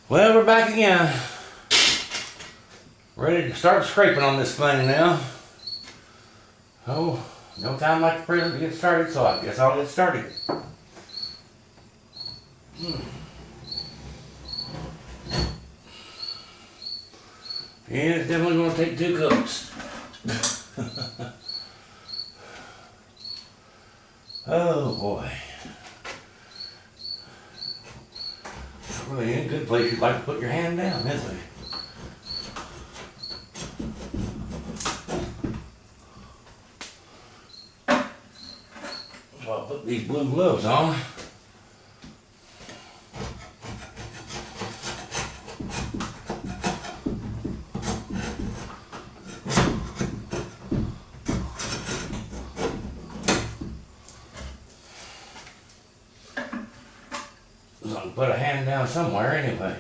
Well, we're back again. Ready to start scraping on this thing now. Oh, no time like the present to get started, so I guess I'll get started. Yeah, it's definitely going to take 2 coats. Oh boy. Really ain't a good place you'd like to put your hand down, is it? So I'll put these blue gloves on. So I can put a hand down somewhere anyways.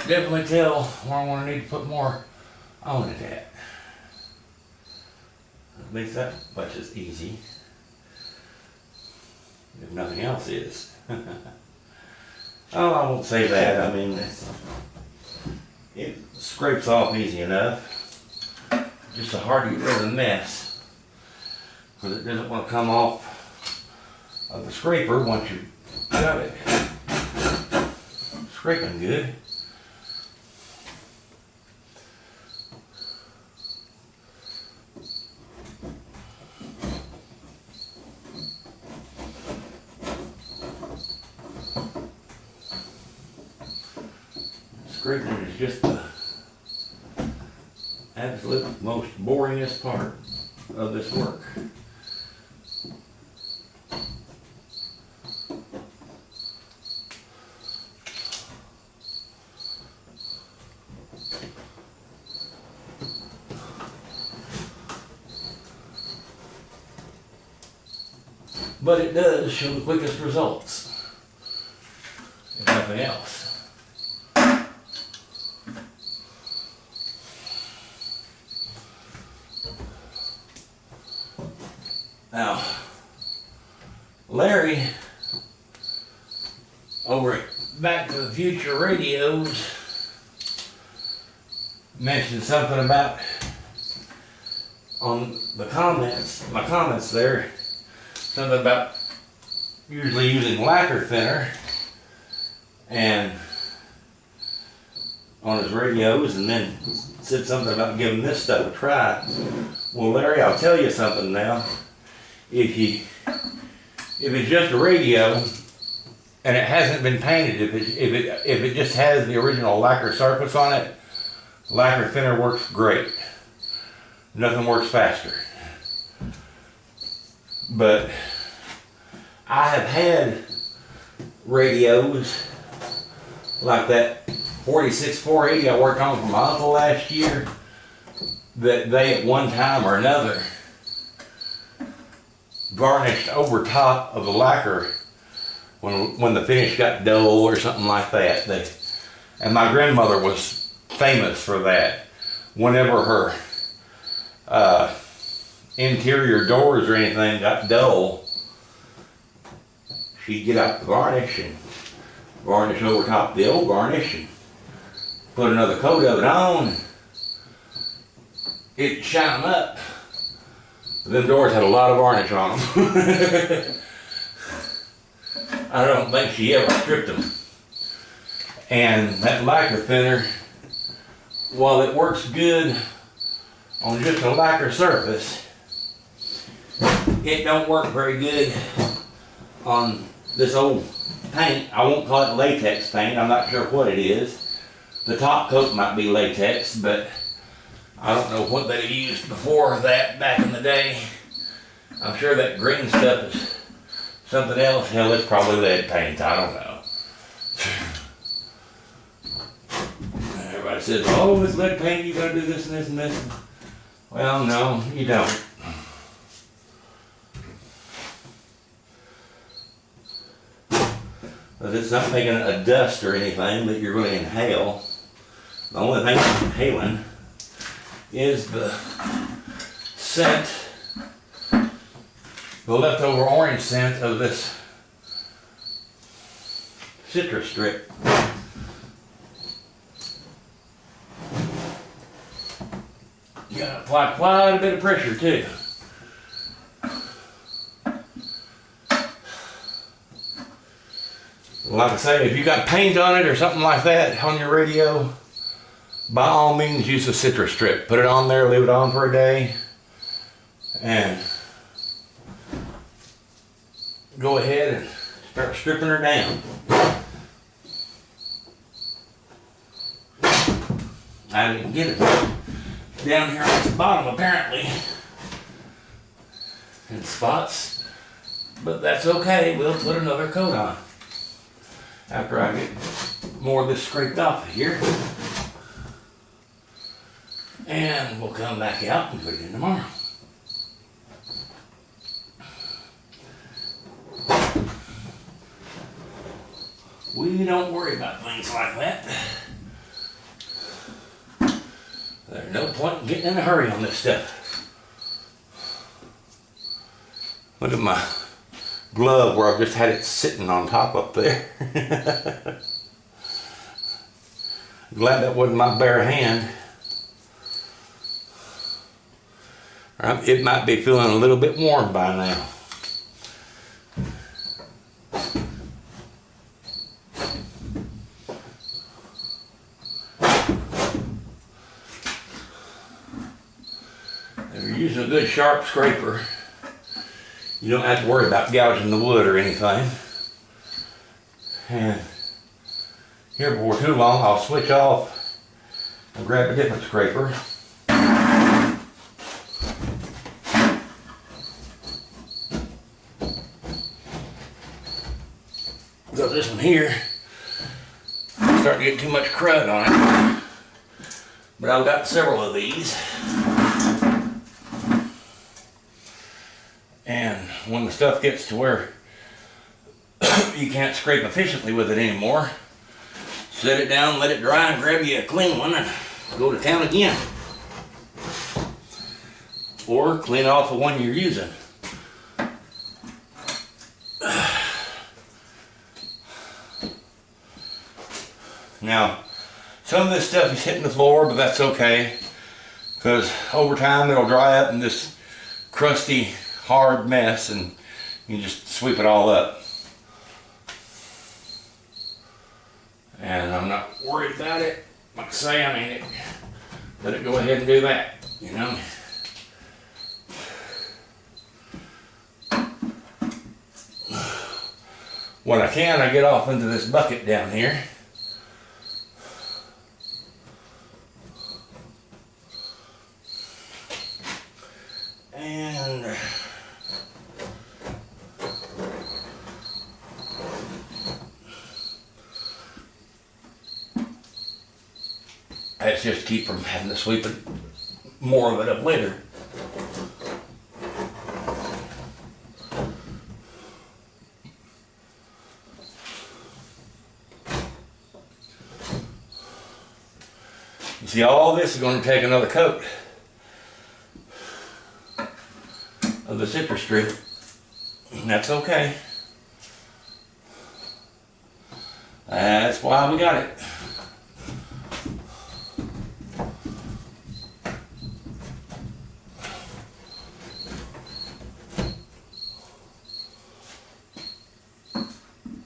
Definitely tell where I want to need to put more on it at. At least that much is easy. If nothing else is. Oh, I won't say that. I mean, it scrapes off easy enough. Just so hard to get rid of the mess. Because it doesn't want to come off of the scraper once you got it scraping good. Scraping is just the absolute most boringest part of this work. But it does show the quickest results, if nothing else. Now, Larry over at Back to the Future Radios mentioned something about on the comments, my comments there, something about usually using lacquer thinner and on his radios, and then said something about giving this stuff a try. Well, Larry, I'll tell you something now. If it's just a radio and it hasn't been painted, if it just has the original lacquer surface on it, lacquer thinner works great. Nothing works faster. But I have had radios like that 46-480 I worked on for my uncle last year that they at one time or another varnished over top of the lacquer when the finish got dull or something like that. And my grandmother was famous for that. Whenever her interior doors or anything got dull, she'd get out the varnish and varnish over top the old varnish and put another coat of it on. It'd shine them up. Them doors had a lot of varnish on them. I don't think she ever stripped them. And that lacquer thinner, while it works good on just a lacquer surface, it don't work very good on this old paint. I won't call it latex paint. I'm not sure what it is. The top coat might be latex, but I don't know what they used before that back in the day. I'm sure that green stuff is something else. Hell, it's probably lead paint. I don't know. Everybody says, oh, it's lead paint. You gotta do this and this and this. Well, no, you don't. But it's not making a dust or anything that you're going to inhale. The only thing I'm inhaling is the scent, the leftover orange scent of this citrus strip. You gotta apply quite a bit of pressure too. Like I say, if you got paint on it or something like that on your radio, by all means use a citrus strip. Put it on there, leave it on for a day, and go ahead and start stripping her down. I didn't get it down here at the bottom apparently in spots, but that's okay. We'll put another coat on after I get more of this scraped off of here, and we'll come back out and put it in tomorrow. We don't worry about things like that. There's no point in getting in a hurry on this stuff. Look at my glove where I've just had it sitting on top up there. Glad that wasn't my bare hand. It might be feeling a little bit warm by now. If you're using a good sharp scraper, you don't have to worry about gouging the wood or anything. And here before too long, I'll switch off and grab a different scraper. Because this one here is starting to get too much crud on it. But I've got several of these. And when the stuff gets to where you can't scrape efficiently with it anymore, set it down, let it dry, and grab you a clean one and go to town again. Or clean off the one you're using. Now, some of this stuff is hitting the floor, but that's okay, because over time it'll dry up in this crusty, hard mess, and you can just sweep it all up. And I'm not worried about it. Like I say, I mean, let it go ahead and do that, you know. When I can, I get off into this bucket down here. And that's just to keep from having to sweep it, more of it up later. You see, all this is going to take another coat of the citrus strip, and that's okay. That's why we got it.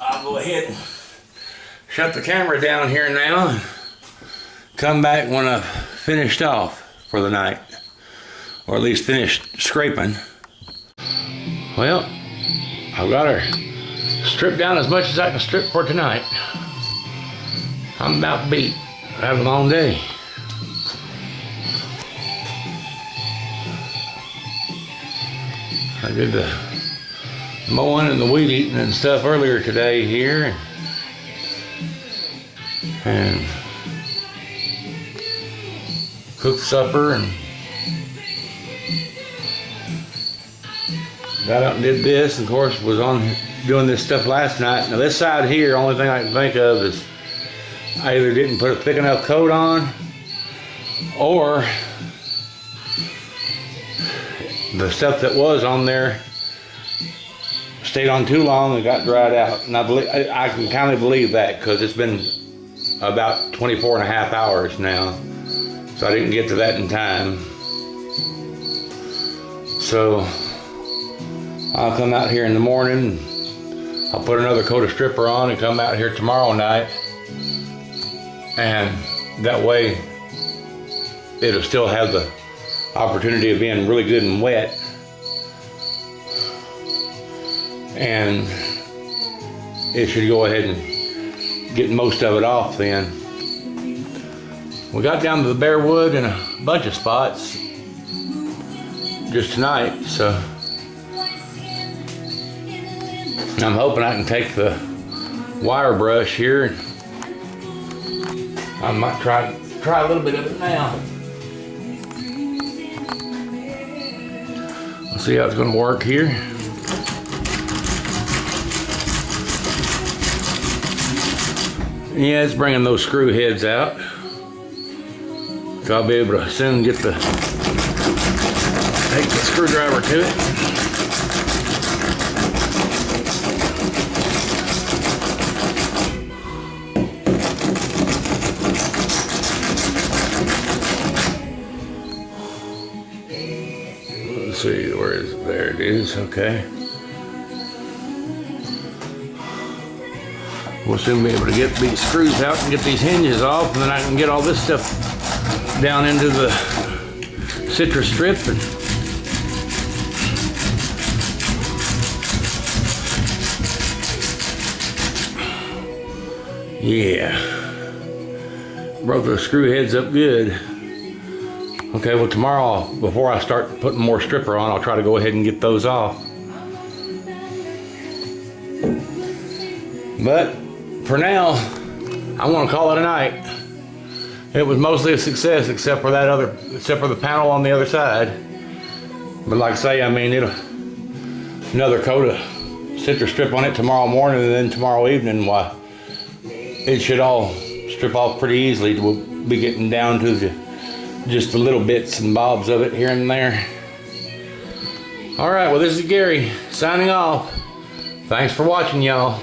I'll go ahead and shut the camera down here now and come back when I've finished off for the night, or at least finished scraping. Well, I've got her stripped down as much as I can strip for tonight. I'm about beat. I had a long day. I did the mowing and the weed eating and stuff earlier today here, and cooked supper and got out and did this. Of course, was on doing this stuff last night. Now this side here, only thing I can think of is I either didn't put a thick enough coat on, or the stuff that was on there stayed on too long and got dried out. And I can kind of believe that, because it's been about 24 and a half hours now, so I didn't get to that in time. So I'll come out here in the morning, I'll put another coat of stripper on and come out here tomorrow night, and that way it'll still have the opportunity of being really good and wet, and it should go ahead and get most of it off then. We got down to the bare wood in a bunch of spots just tonight, so I'm hoping I can take the wire brush here, and I might try a little bit of it now. We'll see how it's going to work here. Yeah, it's bringing those screw heads out, so I'll be able to soon take the screwdriver to it. Let's see, where is it? There it is, okay. We'll soon be able to get these screws out and get these hinges off, and then I can get all this stuff down into the citrus strip. And yeah, broke the screw heads up good. Okay, well tomorrow, before I start putting more stripper on, I'll try to go ahead and get those off. But for now, I want to call it a night. It was mostly a success, except for the panel on the other side. But like I say, I mean, another coat of citrus strip on it tomorrow morning, and then tomorrow evening, why, it should all strip off pretty easily. We'll be getting down to just the little bits and bobs of it here and there. All right, well, this is Gary signing off. Thanks for watching, y'all.